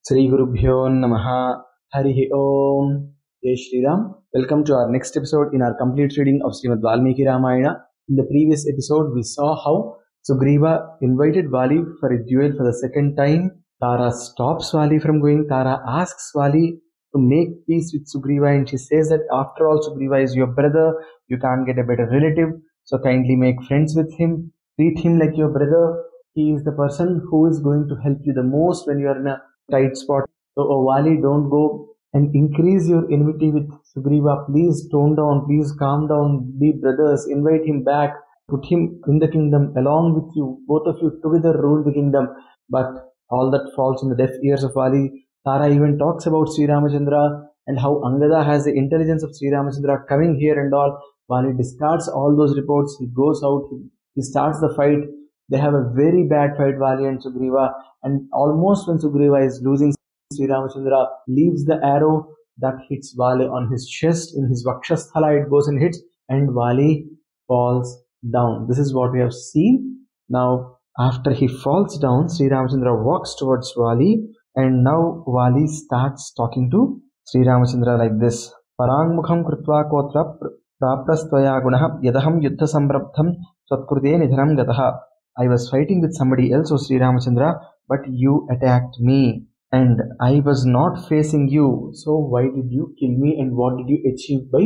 Sri Gurubhyo Namaha Harihi Om. Jai Shri Ram. Welcome to our next episode in our complete reading of Srimad Valmiki Ramayana. In the previous episode, we saw how Sugriva invited Vali for a duel for the second time. Tara stops Vali from going. Tara asks Vali to make peace with Sugriva, and she says that after all, Sugriva is your brother. You can't get a better relative, so kindly make friends with him. Treat him like your brother. He is the person who is going to help you the most when you are in a tight spot. So, Vali, don't go and increase your enmity with Sugriva. Please tone down, please calm down, be brothers, invite him back, put him in the kingdom along with you. Both of you together rule the kingdom. But all that falls in the deaf ears of Vali. Tara even talks about Sri Ramachandra and how Angada has the intelligence of Sri Ramachandra coming here and all. Vali discards all those reports. He goes out, he starts the fight. They have a very bad fight, Vali and Sugriva, and almost when Sugriva is losing, Sri Ramachandra leaves the arrow that hits Vali on his chest, in his Vakshasthala it goes and hits, and Vali falls down. This is what we have seen. Now, after he falls down, Sri Ramachandra walks towards Vali, and now Vali starts talking to Sri Ramachandra like this. Parangmukham krutva kotra praprastvaya gunaha yadaham yuddha samrabdham satkrude nidhanam gataha. I was fighting with somebody else, O Sri Ramachandra, but you attacked me and I was not facing you. So why did you kill me and what did you achieve by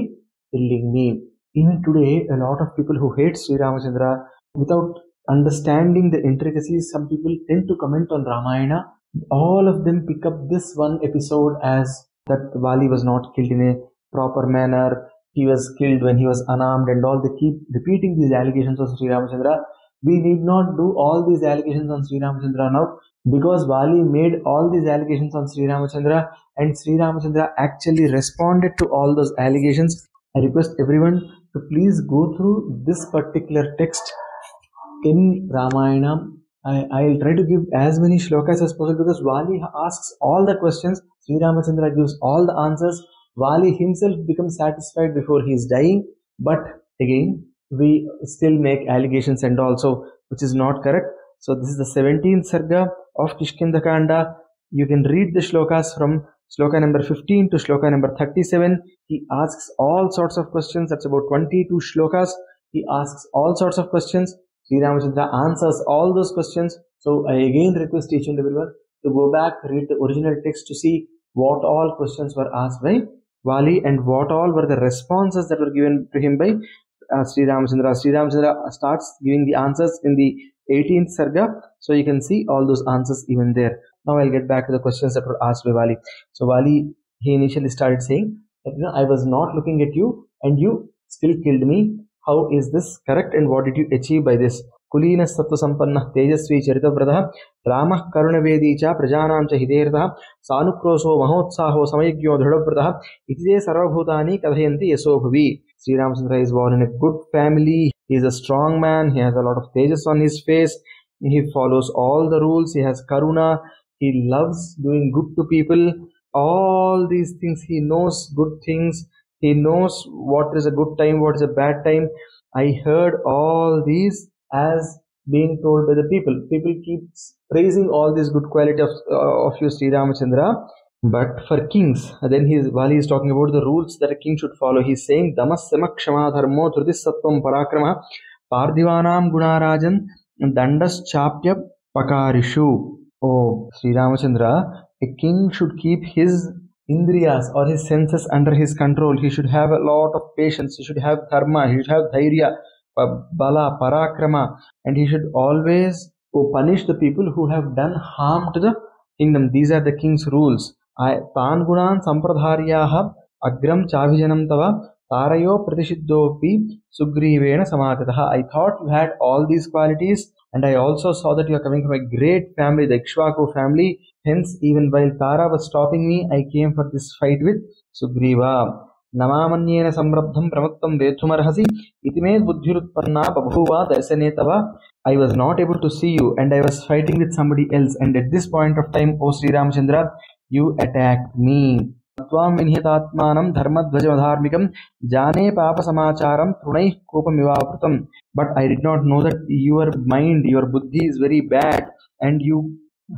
killing me? Even today, a lot of people who hate Sri Ramachandra, without understanding the intricacies, some people tend to comment on Ramayana. All of them pick up this one episode as that Vali was not killed in a proper manner. He was killed when he was unarmed and all. They keep repeating these allegations of Sri Ramachandra. We need not do all these allegations on Sri Ramachandra now, because Vali made all these allegations on Sri Ramachandra and Sri Ramachandra actually responded to all those allegations. I request everyone to please go through this particular text in Ramayana. I'll try to give as many shlokas as possible because Vali asks all the questions, Sri Ramachandra gives all the answers. Vali himself becomes satisfied before he is dying, but again, we still make allegations and also, which is not correct. So this is the 17th sarga of Kishkindhakanda. You can read the shlokas from shloka number 15 to shloka number 37. He asks all sorts of questions. That's about 22 shlokas. He asks all sorts of questions. Sri Ramachandra answers all those questions. So I again request each and everyone to go back, read the original text to see what all questions were asked by Vali and what all were the responses that were given to him by Sri Ramachandra. Sri Ramachandra starts giving the answers in the 18th sarga, so you can see all those answers even there. Now I'll get back to the questions that were asked by Vali. So Vali, he initially started saying that, I was not looking at you and you still killed me. How is this correct and what did you achieve by this? Kulina sattva sampannah tejasvi charitavrataha ramah karunavedi cha prajanam cha hidayartah sanukroso mahotsaho samayagyo dhrudavrataha itide sarvabhutani kadhayanti yaso bhavi. Sri Ramachandra is born in a good family. He is a strong man. He has a lot of tejas on his face. He follows all the rules. He has karuna. He loves doing good to people. All these things, he knows good things. He knows what is a good time, what is a bad time. I heard all these as being told by the people. People keep praising all this good quality of you, Sri Ramachandra. But for kings, then Vali is talking about the rules that a king should follow. He's saying, Damas samakshama dharmo trudis sattvam parakrama pardhivanam gunarajan dandas chapya pakarishu. Oh, Sri Ramachandra, a king should keep his indriyas or his senses under his control. He should have a lot of patience. He should have dharma. He should have dhairya, bala, parakrama, and he should always punish the people who have done harm to the kingdom. These are the king's rules. Tan gunan sampradharyaha agram chavijanam tava tarayo pratishiddopi sugrivena samatataha. I thought you had all these qualities, and I also saw that you are coming from a great family, the Ikshvaku family. Hence, even while Tara was stopping me, I came for this fight with Sugriva. Namamanyena samrabdham pramattam vetumarhasi itimed buddhirutpanna babhuva darsane tava. I was not able to see you and I was fighting with somebody else, and at this point of time, O Sri Ramachandra, you attacked me. Tvam vinhitatmanam dharmadvajamadharmikam jane papa samacharam trunai kopamivavrutam. But I did not know that your mind, your buddhi is very bad and you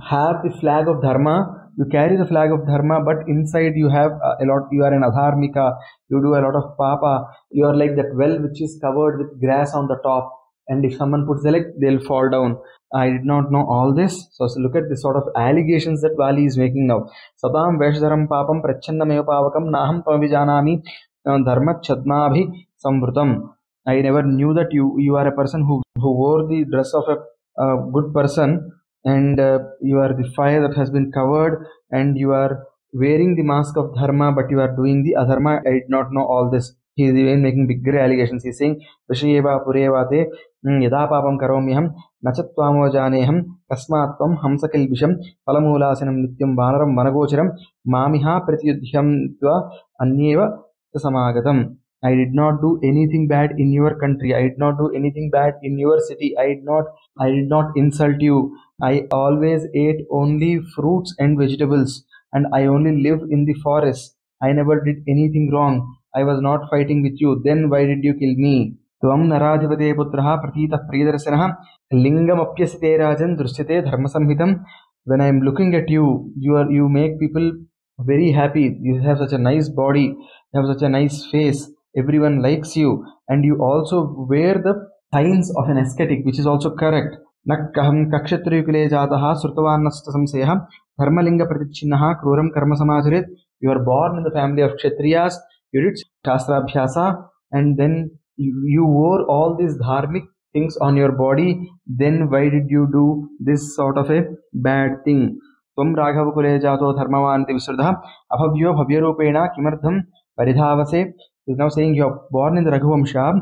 have the flag of dharma You carry the flag of dharma, but inside you have a lot, you are an adharmika, you do a lot of papa, you are like that well which is covered with grass on the top, and if someone puts their leg, they'll fall down. I did not know all this. So look at this sort of allegations that Vali is making now. Satam Vesharam Papam Prachannameva Pavakam Naham Tamavijanami Dharma Chadmabhi Samvrutam. I never knew that you are a person who wore the dress of a good person, and you are the fire that has been covered, and you are wearing the mask of dharma, but you are doing the adharma. I did not know all this. He is even making bigger allegations. He is saying, Vishayeva Purevate Yada Papam Karomyaham Nachatvamo Janeham Kasmatvam Hamsakilbisham Palamulasanam Nityam Vanaram Vanagocharam Mamiha Pratyudhyam Tva Anyeva Samagatam. I did not do anything bad in your country. I did not do anything bad in your city. I did not insult you. I always ate only fruits and vegetables, and I only live in the forest. I never did anything wrong. I was not fighting with you. Then why did you kill me? Tvam naradhivade putraha pratitah priyadarsanah lingam apyasite rajan drishyate dharma samhitam. When I am looking at you, you make people very happy. You have such a nice body. You have such a nice face. Everyone likes you, and you also wear the signs of an ascetic, which is also correct. Nakkaham kakshatriyukule jataha srutavannasta samseha dharmalinga pratichinnaha kruram karma samacharit. You are born in the family of kshatriyas, you did shastrabhyasa, and then you wore all these dharmic things on your body. Then why did you do this sort of a bad thing? Tvam raghavakule jato dharmavanti visruddha abhavyo bhavyarupena kimardham paridhavase. He is now saying you are born in the Raghuvamsha,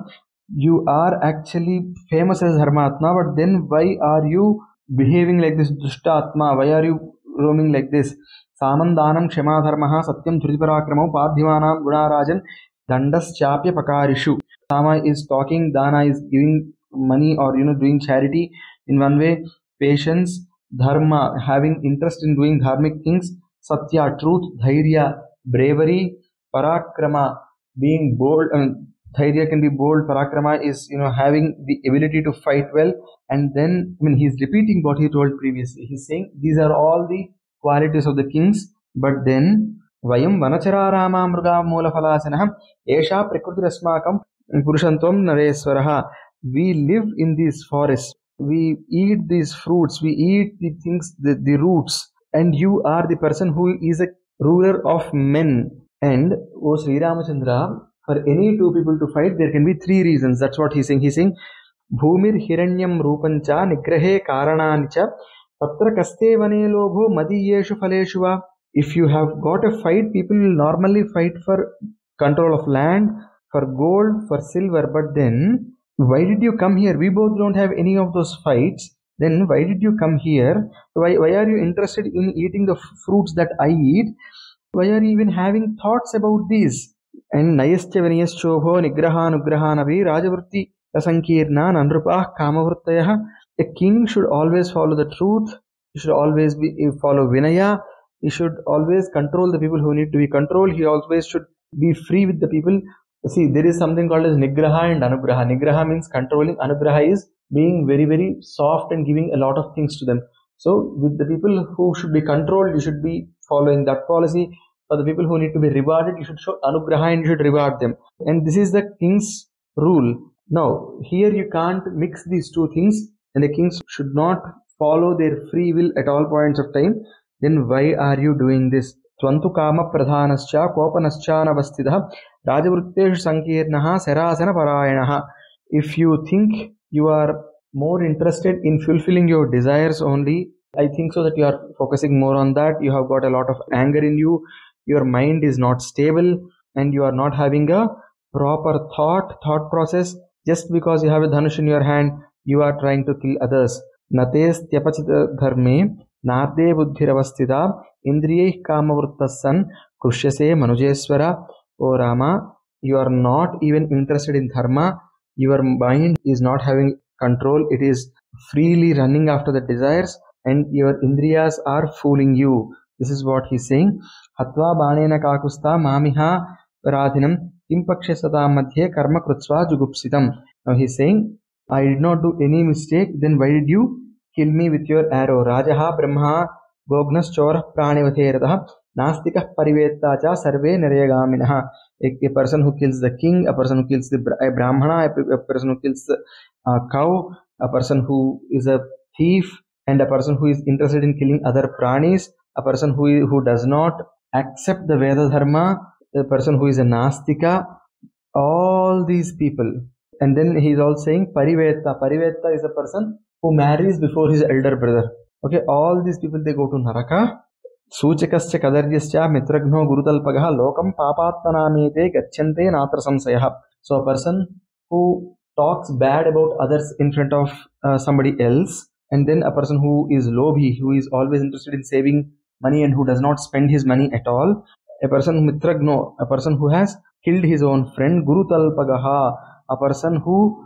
you are actually famous as Dharmatma, but then why are you behaving like this Dushtatma? Why are you roaming like this? Samandanam Kshema Dharmaha Satyam Dhritiparakramo Padhivanam Gunarajan Dandas Chapya Pakarishu. Sama is talking, Dana is giving money or doing charity in one way, patience, Dharma, having interest in doing dharmic things, Satya, truth, Dhairya, bravery, Parakrama, being bold. Dhairya can be bold. Parakrama is having the ability to fight well. And then he is repeating what he told previously. He is saying these are all the qualities of the kings. But then Vayam Vanachara Rama Mruga Mula Falasanaham Esha Prakrutirasmakam Purushantvam Nareswaraha. We live in these forests. We eat these fruits. We eat the things, the roots. And you are the person who is a ruler of men. And O Sri Ramachandra, for any two people to fight, there can be three reasons. That's what he's saying. He's saying, Bhumir Hiranyam Rupancha Nigrahe Karananicha Tatra Kaste Vane Lobho Madiyeshu Faleshuva. If you have got a fight, people will normally fight for control of land, for gold, for silver. But then, why did you come here? We both don't have any of those fights. Then why did you come here? Why are you interested in eating the fruits that I eat? Why are you even having thoughts about these? And Nayascha Vinayashobho Nigrahanugrahanavi Rajavrutti Asankirna Nandrupah Kamavruttayah. A king should always follow the truth. He should always follow Vinaya. He should always control the people who need to be controlled. He always should be free with the people. See, there is something called as Nigraha and Anugraha. Nigraha means controlling. Anugraha is being very, very soft and giving a lot of things to them. So, with the people who should be controlled, you should be following that policy. For the people who need to be rewarded, you should show Anugraha and you should reward them. And this is the king's rule. Now, here you can't mix these two things, and the kings should not follow their free will at all points of time. Then why are you doing this? Tvantu kama pradhanascha kopanascha navastidha rajavrutteshu sankirnaha sarasana parayanaha. If you think you are more interested in fulfilling your desires only, I think so that you are focusing more on that. You have got a lot of anger in you. Your mind is not stable, and you are not having a proper thought process. Just because you have a dhanush in your hand, you are trying to kill others. Nates tyapachita dharme narde buddhiravastita indriyeh kamavruttasan kushyase manujeswara. O Rama, you are not even interested in dharma. Your mind is not having control. It is freely running after the desires, and your indriyas are fooling you. This is what he's saying. Hatva banena kakusta mamiha radhinam impakshe satam madhye karma krutsva jugupsitam. Now he's saying, I did not do any mistake. Then why did you kill me with your arrow? Rajaha Brahma Gognaschora pranivateratah nastikah parivetta cha sarve nirayagaminah. A person who kills the king, a person who kills a brahmana, a person who kills a cow, a person who is a thief, and a person who is interested in killing other pranis, a person who does not accept the Veda Dharma, a person who is a Nastika, all these people. And then he is also saying Parivetta. Parivetta is a person who marries before his elder brother. Okay, all these people, they go to Naraka. Suchakascha kadaryascha mitragno gurutalpagaha lokam papatmanamete gacchante natra samsayah. So a person who talks bad about others in front of somebody else, and then a person who is lobhi, who is always interested in saving money and who does not spend his money at all. A person mitragno, a person who has killed his own friend. Gurutalpagaha, a person who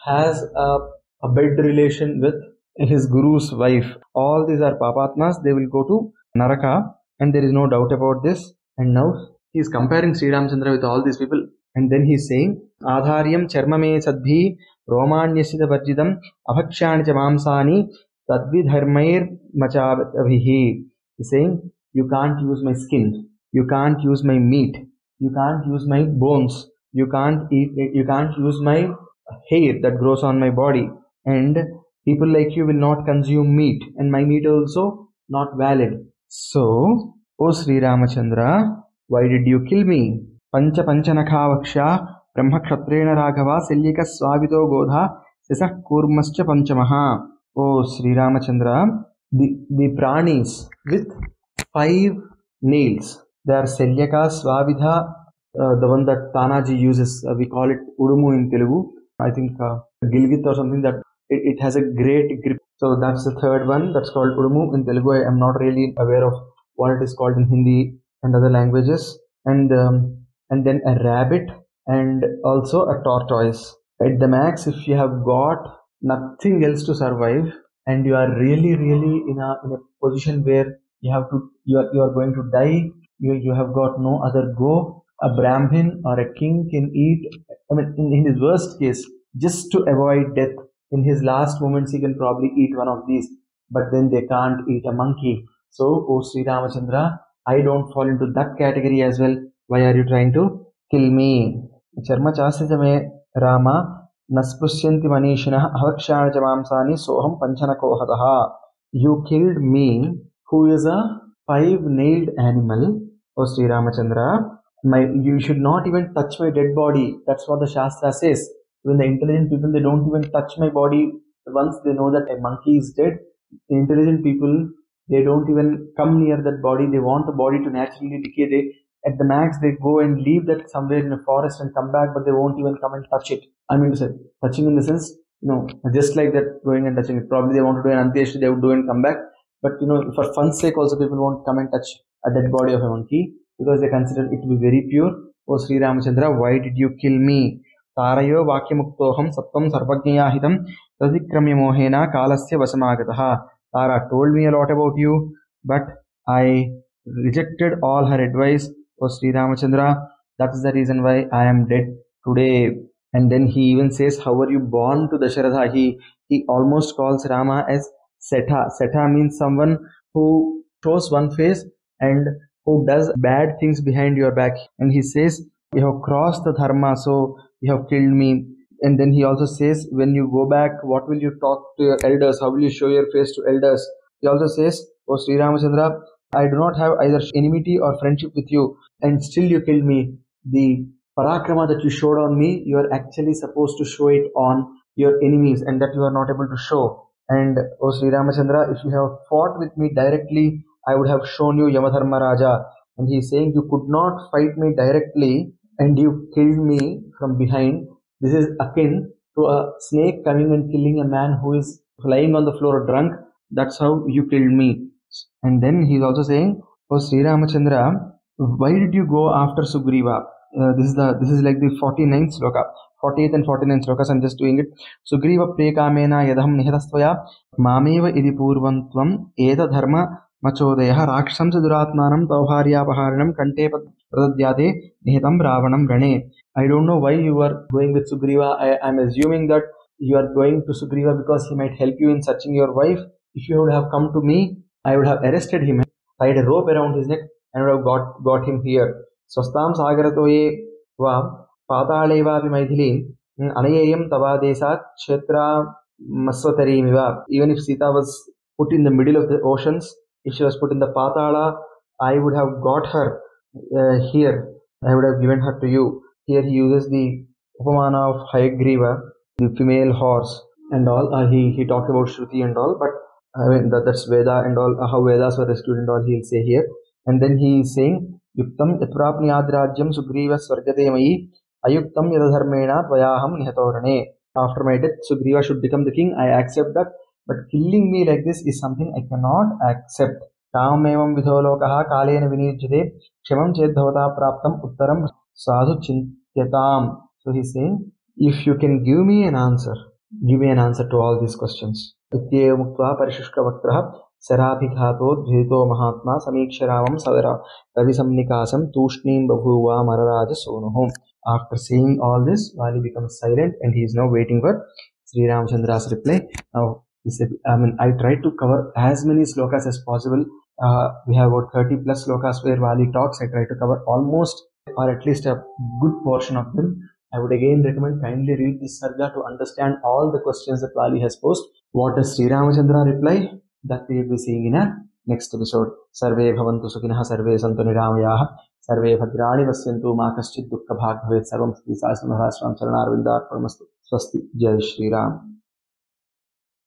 has a bed relation with his guru's wife. All these are papatmas. They will go to Naraka, and there is no doubt about this. And now he is comparing Sri Ramachandra with all these people, and then he is saying Adharyam charmame sadbhi romanyasita varjidam abhakshani cha mamsani tadvidharmair machavabhihi. He is saying, you can't use my skin, you can't use my meat, you can't use my bones, you can't use my hair that grows on my body, and people like you will not consume meat, and my meat also not valid. So, O Sri Ramachandra, why did you kill me? Pancha Panchanakavaksha Brahma Kshatrena Raghava Selyika Swavito Godha Sisa Kurmascha Panchamaha. O Sri Ramachandra, the pranis with 5 nails, they are Selyaka, Swavidha, the one that Tanaji uses, we call it Udumu in Telugu. I think Gilgit or something, that it has a great grip. So that's the third one, that's called Udumu in Telugu. I am not really aware of what it is called in Hindi and other languages. And then a rabbit and also a tortoise. At the max, if you have got nothing else to survive and you are really in a position where you are going to die, you have got no other go, a Brahmin or a king can eat. I mean, in his worst case, just to avoid death, in his last moments, he can probably eat one of these, but then they can't eat a monkey. So, O Sri Ramachandra, I don't fall into that category as well. Why are you trying to kill me? Charma chasajame Rama naspusyanti manishina avakshana jamamsani soham panchanakohataha. You killed me, who is a 5-nailed animal, O Sri Ramachandra. You should not even touch my dead body. That's what the Shastra says. When the intelligent people, they don't even touch my body. Once they know that a monkey is dead, the intelligent people, they don't even come near that body. They want the body to naturally decay. At the max, they go and leave that somewhere in a forest and come back, but they won't even come and touch it. I mean to say, touching in the sense, just like that, going and touching it. Probably they want to do an Antyeshti, they would do and come back. But, for fun's sake also, people won't come and touch a dead body of a monkey because they consider it to be very pure. O Sri Ramachandra, why did you kill me? Tarayo vakyamuktoham sattvam sarvajnayahitam tadikramya mohena kalasya vasamagataha. Tara told me a lot about you, but I rejected all her advice. O Sri Ramachandra, that's the reason why I am dead today. And then he even says, how were you born to Dasharatha? He almost calls Rama as Setha. Setha means someone who shows one face and who does bad things behind your back. And he says, you have crossed the dharma, so you have killed me. And then he also says, when you go back, what will you talk to your elders? How will you show your face to elders? He also says, O Sri Ramachandra, I do not have either enmity or friendship with you, and still you killed me. The parakrama that you showed on me, you are actually supposed to show it on your enemies, and that you are not able to show. And O Sri Ramachandra, if you have fought with me directly, I would have shown you Yamadharma Raja. And he is saying, you could not fight me directly and you killed me from behind. This is akin to a snake coming and killing a man who is lying on the floor drunk. That's how you killed me. And then he is also saying, oh Sri Ramachandra, why did you go after Sugriva? This is like the 49th sloka. 48th and 49th slokas, I'm just doing it. Sugriva prekamena yadham nihitastvaya mameva idi purvantvam eda dharma machodaya rakshamsa duratmanam tauharyapaharanam kante pradadyate nihitam ravanam rane. I don't know why you are going with Sugriva. I'm assuming that you are going to Sugriva because he might help you in searching your wife. If you would have come to me, I would have arrested him, tied a rope around his neck, and would have got him here. Swastam sagaratoye va pataleva vimaidhilim anayayam tavadesat kshetra maswatarimiva. Even if Sita was put in the middle of the oceans, if she was put in the patala, I would have got her here. I would have given her to you. Here he uses the upamana of Hayagriva, the female horse, and all. He talked about Shruti and all, but I mean that's Veda and all, how Vedas were rescued and all he'll say here. And then he is saying, Yuktam yatrapniyad rajyam sugriva swargate mayi ayuktam yadharmena tvayaham nihatorane. After my death, Sugriva should become the king. I accept that, but killing me like this is something I cannot accept. Kamevam vidho lokaha kalena vinijyate kshamam chedhavata praptam uttaram sadhu chintyatam. So he's saying, if you can give me an answer to all these questions. Ityeva muktva parishushka vaktraha sarabhighato dvito mahatma samiksharavam savara ravisamnikasam tushnim babhuva mararaja sonuhum. After saying all this, Vali becomes silent and he is now waiting for Sri Ramachandra's reply. Now, he said, I tried to cover as many slokas as possible. We have about 30 plus slokas where Vali talks. I tried to cover almost or at least a good portion of them. I would again recommend kindly read this sarga to understand all the questions that Vali has posed. What does Sri Ramachandra reply? That we will be seeing in our next episode. Sarve bhavantu sukhinah, sarve santu niramayah, sarve bhadrani vasyantu ma kaschid dukkha bhag bhavet, sarvam sthiti sahasramahasram charanarvindar paramastu. Swasti. Jai Shri Ram.